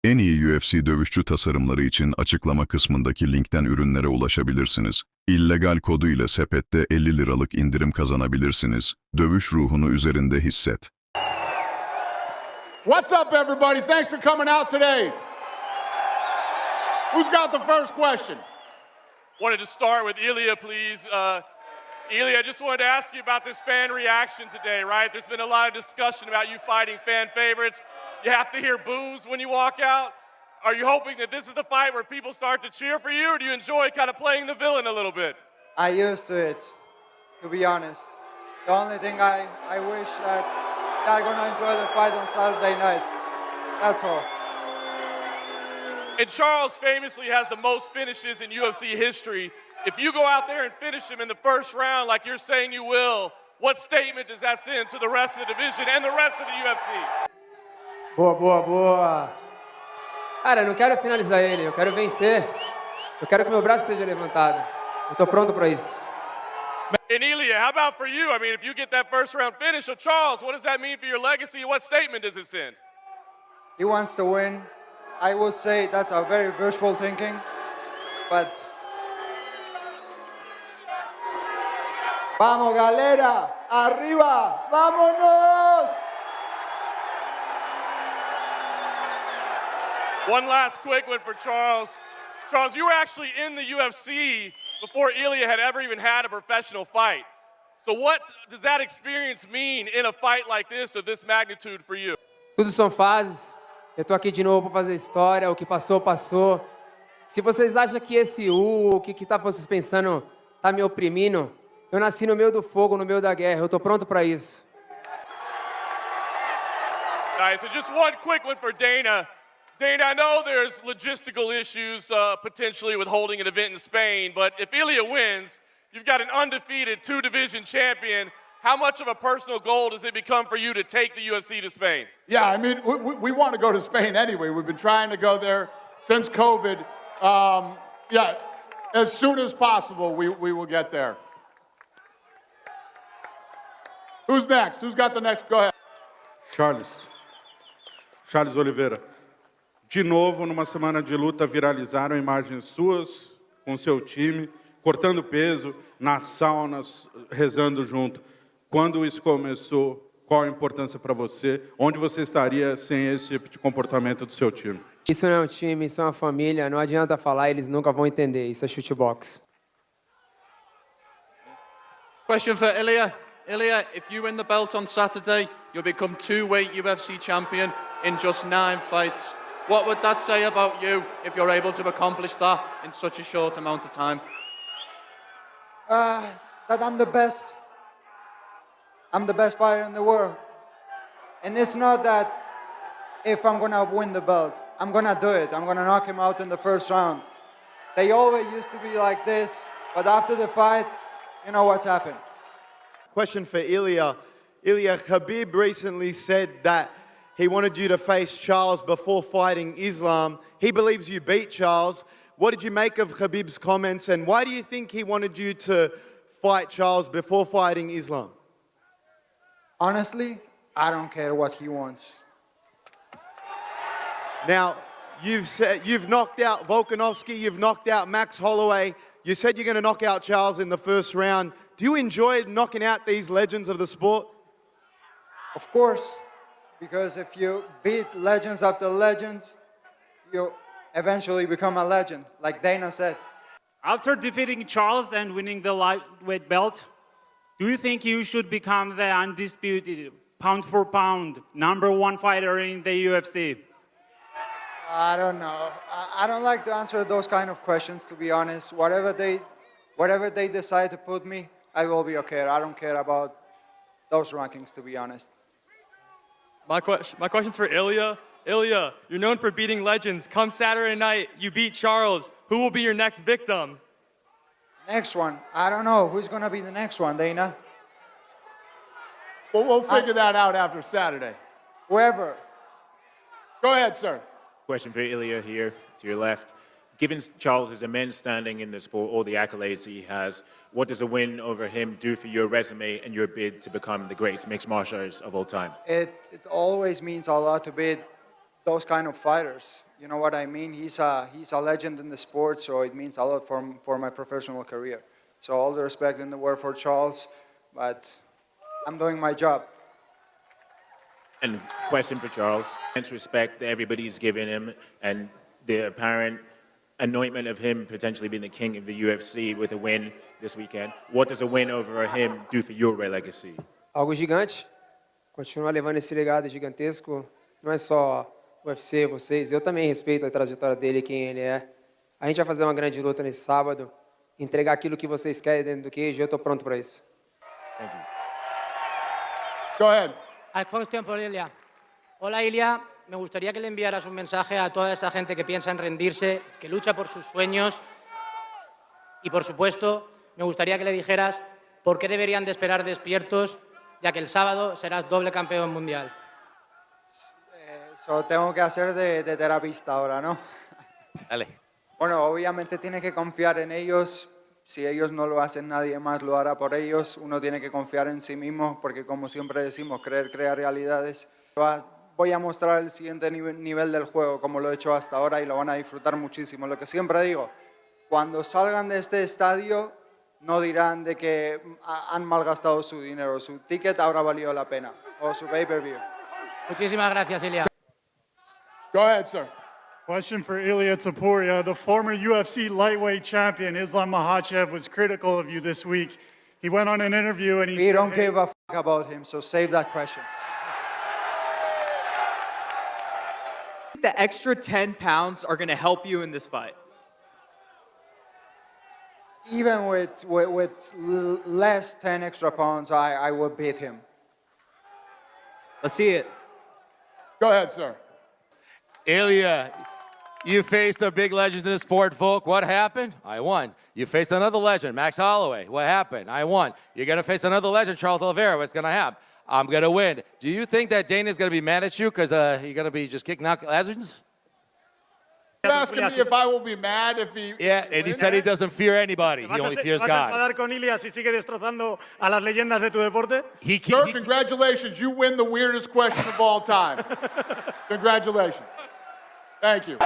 En iyi UFC dövüşçü tasarımları için açıklama kısmındaki linkten ürünlere ulaşabilirsiniz. İllegal kodu ile sepette 50 liralık indirim kazanabilirsiniz. Dövüş ruhunu üzerinde hisset. What's up, everybody? Thanks for coming out today. Who's got the first question? Wanted to start with Ilia, please. Ilia, I just wanted to ask you about this fan reaction today, right? There's been a lot of discussion about you fighting fan favorites. You have to hear boos when you walk out. Are you hoping that this is the fight where people start to cheer for you, or do you enjoy kind of playing the villain a little bit? I used to it, to be honest. The only thing I wish that they're gonna enjoy the fight on Saturday night. That's all. And Charles famously has the most finishes in UFC history. If you go out there and finish him in the first round like you're saying you will, what statement does that send to the rest of the division and the rest of the UFC? Boa. Cara, eu não quero finalizar ele, eu quero vencer. Eu quero que meu braço seja levantado. Eu tô pronto para isso. And Ilia, how about for you? I mean, if you get that first round finish, so Charles, what does that mean for your legacy? What statement does it send? He wants to win. I would say that's a very wishful thinking, but... Vamos, galera! Arriba! Vámonos! One last quick one for Charles. Charles, you were actually in the UFC before Ilia had ever even had a professional fight. So what does that experience mean in a fight like this of this magnitude for you? Tudo são fases. Eu tô aqui de novo para fazer história. O que passou, passou. Se vocês acham que o que tá vocês pensando tá me oprimindo, eu nasci no meio do fogo, no meio da guerra. Eu tô pronto para isso. Nice. So just one quick one for Dana. Dana, I know there's logistical issues potentially with holding an event in Spain, but if Ilia wins, you've got an undefeated two-division champion. How much of a personal goal does it become for you to take the UFC to Spain? Yeah, I mean, we want to go to Spain anyway. We've been trying to go there since COVID. Yeah, as soon as possible, we will get there. Who's next? Who's got the next? Go ahead. Charles Oliveira. De novo, numa semana de luta, viralizaram imagens suas com seu time, cortando peso, nas saunas, rezando junto. Quando isso começou, qual a importância para você? Onde você estaria sem esse tipo de comportamento do seu time? Isso não é um time, isso é uma família. Não adianta falar, eles nunca vão entender. Isso é shootbox. Question for Ilia. Ilia, if you win the belt on Saturday, you'll become two-weight UFC champion in just 9 fights. What would that say about you if you're able to accomplish that in such a short amount of time? That I'm the best. I'm the best fighter in the world. And it's not that if I'm gonna win the belt, I'm gonna do it. I'm gonna knock him out in the first round. They always used to be like this, but after the fight, you know what's happened. Question for Ilia. Ilia, Khabib recently said that he wanted you to face Charles before fighting Islam. He believes you beat Charles. What did you make of Khabib's comments, and why do you think he wanted you to fight Charles before fighting Islam? Honestly, I don't care what he wants. Now, you've knocked out Volkanovski, you've knocked out Max Holloway. You said you're going to knock out Charles in the first round. Do you enjoy knocking out these legends of the sport? Of course, because if you beat legends after legends, you eventually become a legend, like Dana said. After defeating Charles and winning the lightweight belt, do you think you should become the undisputed, pound-for-pound, #1 fighter in the UFC? I don't know. I don't like to answer those kind of questions, to be honest. Whatever they decide to put me, I will be okay. I don't care about those rankings, to be honest. My question's for Ilia. Ilia, you're known for beating legends. Come Saturday night, you beat Charles. Who will be your next victim? Next one. I don't know. Who's going to be the next one, Dana? Well, we'll figure that out after Saturday. Whoever. Go ahead, sir. Question for Ilia here, to your left. Given Charles' immense standing in the sport, all the accolades that he has, what does a win over him do for your resume and your bid to become the greatest mixed martial artist of all time? It always means a lot to beat those kind of fighters. You know what I mean? He's a legend in the sport, so it means a lot for my professional career. So all the respect in the world for Charles, but I'm doing my job. And question for Charles. Immense respect that everybody's given him and the apparent anointment of him potentially being the king of the UFC with a win this weekend. What does a win over him do for your legacy? Algo gigante. Continuar levando esse legado gigantesco. Não é só o UFC, vocês. Eu também respeito a trajetória dele, quem ele é. A gente vai fazer uma grande luta nesse sábado. Entregar aquilo que vocês querem dentro do queijo. Eu estou pronto para isso. Thank you. Go ahead. A question for Ilia. Hola Ilia, me gustaría que le enviaras un mensaje a toda esa gente que piensa en rendirse, que lucha por sus sueños y por supuesto me gustaría que le dijeras por qué deberían de esperar despiertos, ya que el sábado serás doble campeón mundial. So tengo que hacer de terapista ahora, ¿no? Dale. Bueno, obviamente tiene que confiar en ellos. Si ellos no lo hacen, nadie más lo hará por ellos. Uno tiene que confiar en sí mismo, porque como siempre decimos, creer crea realidades. Voy a mostrar el siguiente nivel del juego, como lo he hecho hasta ahora, y lo van a disfrutar muchísimo. Lo que siempre digo, cuando salgan de este estadio, no dirán de que han malgastado su dinero. Su ticket habrá valido la pena, o su pay-per-view. Muchísimas gracias, Ilia. Go ahead, sir. Question for Ilia Topuria. The former UFC lightweight champion, Islam Makhachev, was critical of you this week. He went on an interview and he We said, don't give a fuck about him, so save that question. The extra 10 pounds are going to help you in this fight. Even with less 10 extra pounds, I would beat him. Let's see it. Go ahead, sir. Ilia, you faced the big legends in the sport, Volk. What happened? I won. You faced another legend, Max Holloway. What happened? I won. You're going to face another legend, Charles Oliveira. What's going to happen? I'm going to win. Do you think that Dana's going to be mad at you because you're going to be just kicking out legends? You're asking me if I will be mad if he... Yeah, and he said he doesn't fear anybody. He only fears God. ¿Vas a enfadar con Ilia si sigue destrozando a las leyendas de tu deporte? Sir, congratulations. You win the weirdest question of all time. Congratulations. Thank you.